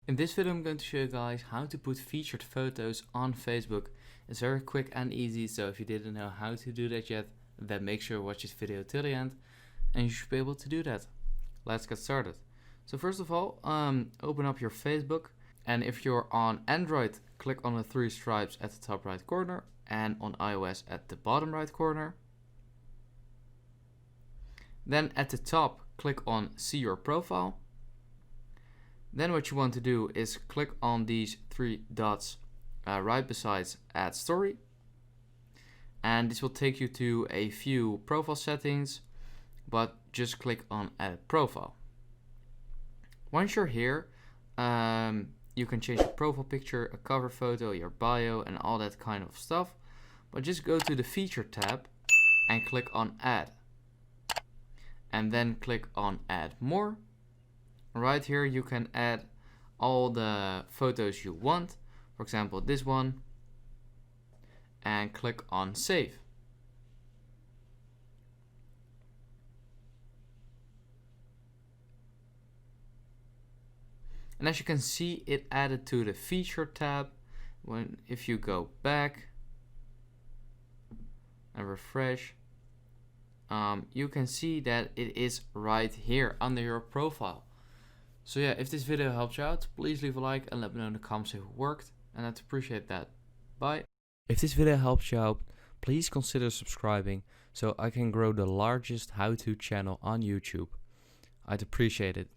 In this video I'm going to show you guys how to put featured photos on Facebook. It's very quick and easy, so if you didn't know how to do that yet, then make sure to watch this video till the end and you should be able to do that. Let's get started. So first of all, open up your Facebook, and if you're on Android, click on the three stripes at the top right corner, and on iOS at the bottom right corner. Then at the top, click on See Your Profile. Then what you want to do is click on these three dots right beside Add Story, and this will take you to a few profile settings, but just click on Edit Profile. Once you're here, you can change your profile picture, a cover photo, your bio, and all that kind of stuff, but just go to the Feature tab and click on Add, and then click on Add More. Right here you can add all the photos you want, for example this one, and click on Save. And as you can see, it added to the Feature tab. If you go back and refresh, you can see that it is right here under your profile. So yeah, if this video helped you out, please leave a like and let me know in the comments if it worked, and I'd appreciate that. Bye. If this video helped you out, please consider subscribing so I can grow the largest how-to channel on YouTube. I'd appreciate it.